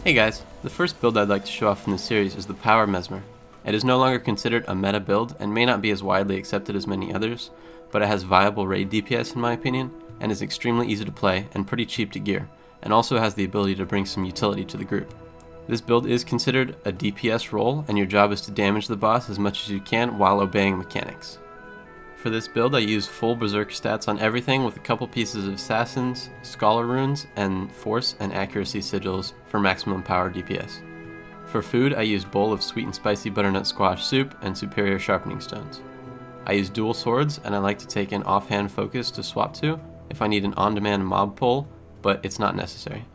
Hey guys, the first build I'd like to show off in this series is the Power Mesmer. It is no longer considered a meta build and may not be as widely accepted as many others, but it has viable raid DPS in my opinion, and is extremely easy to play and pretty cheap to gear, and also has the ability to bring some utility to the group. This build is considered a DPS role, and your job is to damage the boss as much as you can while obeying mechanics. For this build I use full berserk stats on everything with a couple pieces of assassins, scholar runes, and force and accuracy sigils for maximum power DPS. For food I use bowl of sweet and spicy butternut squash soup and superior sharpening stones. I use dual swords, and I like to take an offhand focus to swap to if I need an on-demand mob pull, but it's not necessary.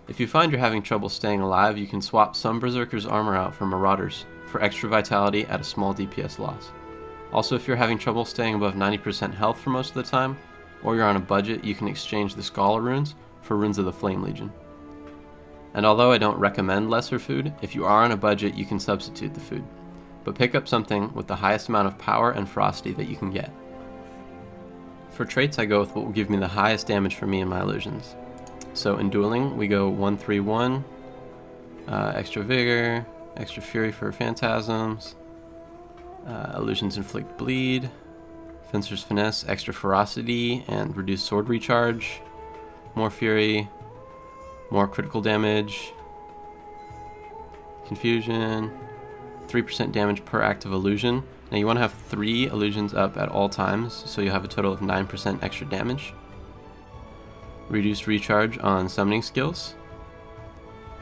If you find you're having trouble staying alive, you can swap some berserkers armor out for marauders for extra vitality at a small DPS loss. Also, if you're having trouble staying above 90% health for most of the time, or you're on a budget, you can exchange the scholar runes for runes of the Flame Legion. And although I don't recommend lesser food, if you are on a budget you can substitute the food, but pick up something with the highest amount of power and ferocity that you can get. For traits I go with what will give me the highest damage for me and my illusions. So in dueling we go 1-3-1, extra vigor, extra fury for phantasms, illusions inflict bleed, fencer's finesse, extra ferocity and reduced sword recharge, more fury, more critical damage, confusion, 3% damage per active illusion. Now you want to have 3 illusions up at all times, so you'll have a total of 9% extra damage. Reduced recharge on summoning skills.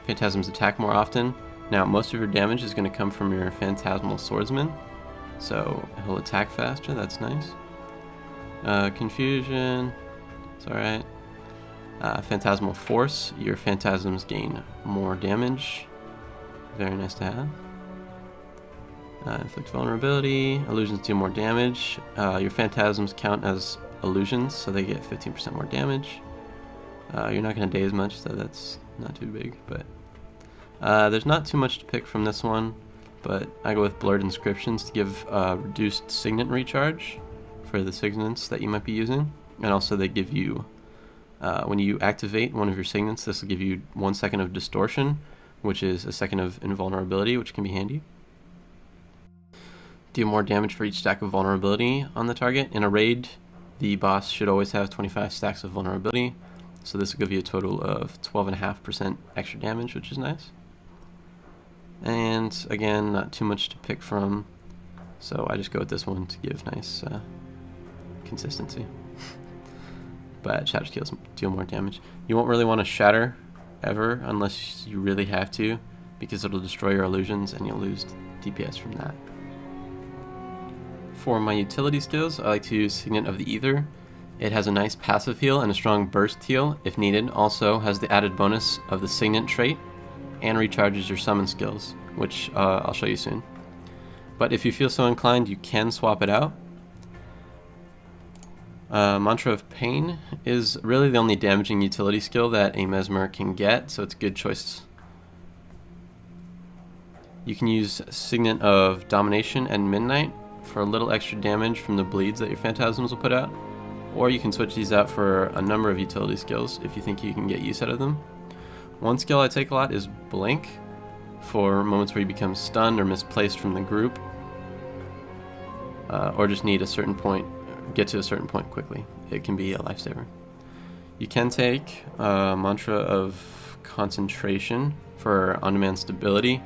Phantasms attack more often. Now most of your damage is going to come from your Phantasmal Swordsman, so he'll attack faster, that's nice. Confusion, it's alright. Phantasmal Force, your phantasms gain more damage, very nice to have. Inflict vulnerability, illusions do more damage. Your phantasms count as illusions, so they get 15% more damage. You're not going to daze much, so that's not too big, but there's not too much to pick from this one, but I go with Blurred Inscriptions to give reduced signet recharge for the signets that you might be using, and also they give you, when you activate one of your signets, this will give you 1 second of distortion, which is a second of invulnerability, which can be handy. Do more damage for each stack of vulnerability on the target. In a raid, the boss should always have 25 stacks of vulnerability, so this will give you a total of 12.5% extra damage, which is nice. And again, not too much to pick from, so I just go with this one to give nice consistency. But shatter skills deal more damage. You won't really want to shatter ever unless you really have to, because it'll destroy your illusions and you'll lose DPS from that. For my utility skills, I like to use Signet of the Ether. It has a nice passive heal and a strong burst heal if needed. Also has the added bonus of the Signet trait and recharges your summon skills, which I'll show you soon. But if you feel so inclined, you can swap it out. Mantra of Pain is really the only damaging utility skill that a Mesmer can get, so it's a good choice. You can use Signet of Domination and Midnight for a little extra damage from the bleeds that your phantasms will put out, or you can switch these out for a number of utility skills if you think you can get use out of them. One skill I take a lot is Blink, for moments where you become stunned or misplaced from the group, or just need a certain point, get to a certain point quickly. It can be a lifesaver. You can take Mantra of Concentration for on-demand stability,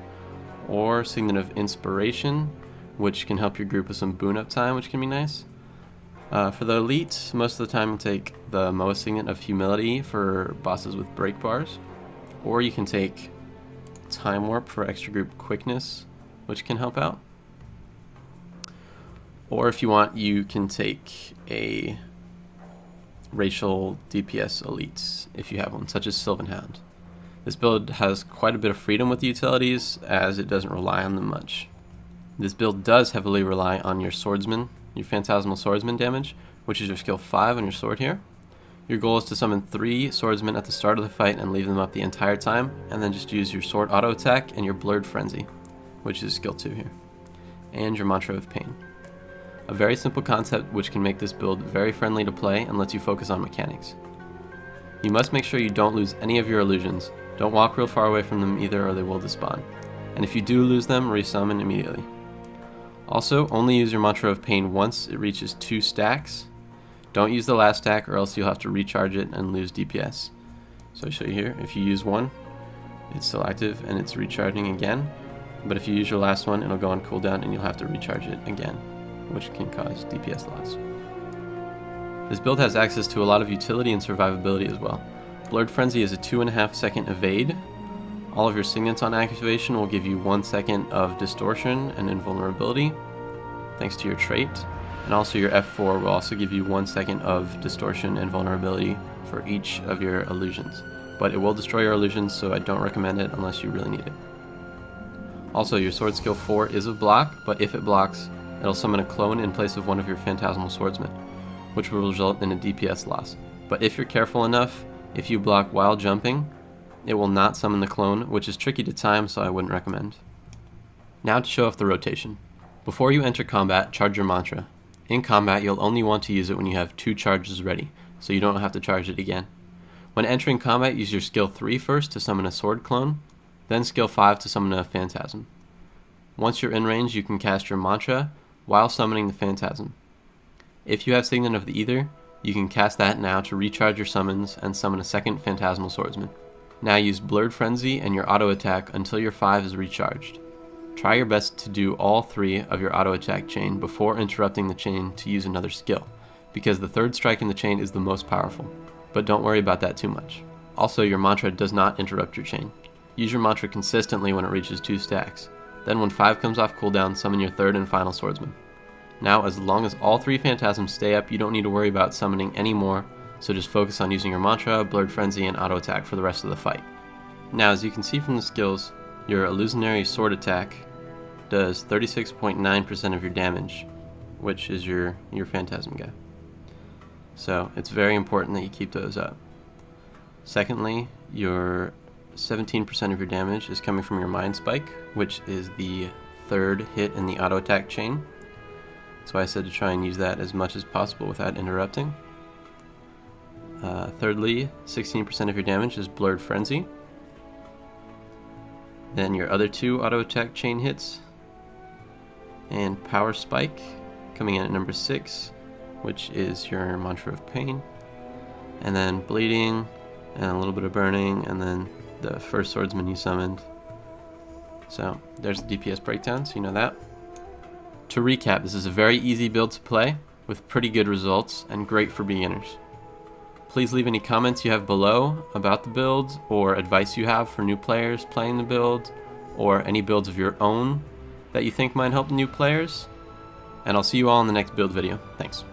or Signet of Inspiration, which can help your group with some boon up time, which can be nice. For the elite, most of the time you take the Moa Signet of Humility for bosses with break bars, or you can take Time Warp for extra group quickness, which can help out. Or if you want, you can take a racial DPS elite if you have one, such as Sylvan Hound. This build has quite a bit of freedom with the utilities, as it doesn't rely on them much. This build does heavily rely on your swordsman, your Phantasmal Swordsman damage, which is your skill 5 on your sword here. Your goal is to summon 3 swordsmen at the start of the fight and leave them up the entire time, and then just use your sword auto attack and your Blurred Frenzy, which is skill 2 here, and your Mantra of Pain. A very simple concept which can make this build very friendly to play and lets you focus on mechanics. You must make sure you don't lose any of your illusions. Don't walk real far away from them either or they will despawn. And if you do lose them, resummon immediately. Also, only use your Mantra of Pain once it reaches 2 stacks. Don't use the last stack or else you'll have to recharge it and lose DPS. So I'll show you here. If you use one, it's still active and it's recharging again. But if you use your last one, it'll go on cooldown and you'll have to recharge it again, which can cause DPS loss. This build has access to a lot of utility and survivability as well. Blurred Frenzy is a 2.5 second evade. All of your signets on activation will give you 1 second of distortion and invulnerability, thanks to your trait. And also your F4 will also give you 1 second of distortion and vulnerability for each of your illusions. But it will destroy your illusions, so I don't recommend it unless you really need it. Also, your sword skill 4 is a block, but if it blocks, it'll summon a clone in place of one of your phantasmal swordsmen, which will result in a DPS loss. But if you're careful enough, if you block while jumping, it will not summon the clone, which is tricky to time, so I wouldn't recommend. Now to show off the rotation. Before you enter combat, charge your mantra. In combat, you'll only want to use it when you have 2 charges ready, so you don't have to charge it again. When entering combat, use your skill 3 first to summon a sword clone, then skill 5 to summon a phantasm. Once you're in range, you can cast your mantra while summoning the phantasm. If you have Signet of the Ether, you can cast that now to recharge your summons and summon a second phantasmal swordsman. Now use Blurred Frenzy and your auto attack until your 5 is recharged. Try your best to do all 3 of your auto attack chain before interrupting the chain to use another skill, because the 3rd strike in the chain is the most powerful, but don't worry about that too much. Also, your mantra does not interrupt your chain. Use your mantra consistently when it reaches 2 stacks. Then when 5 comes off cooldown, summon your 3rd and final swordsman. Now, as long as all 3 phantasms stay up, you don't need to worry about summoning any more, so just focus on using your mantra, Blurred Frenzy, and auto attack for the rest of the fight. Now, as you can see from the skills, your illusionary sword attack does 36.9% of your damage, which is your phantasm guy. So it's very important that you keep those up. Secondly, your 17% of your damage is coming from your Mind Spike, which is the 3rd hit in the auto attack chain. That's why I said to try and use that as much as possible without interrupting. Thirdly, 16% of your damage is Blurred Frenzy. Then your other 2 auto attack chain hits, and Power Spike coming in at number 6, which is your Mantra of Pain. And then Bleeding, and a little bit of Burning, and then the first swordsman you summoned. So there's the DPS breakdown, so you know that. To recap, this is a very easy build to play, with pretty good results, and great for beginners. Please leave any comments you have below about the build, or advice you have for new players playing the build, or any builds of your own that you think might help new players. And I'll see you all in the next build video. Thanks.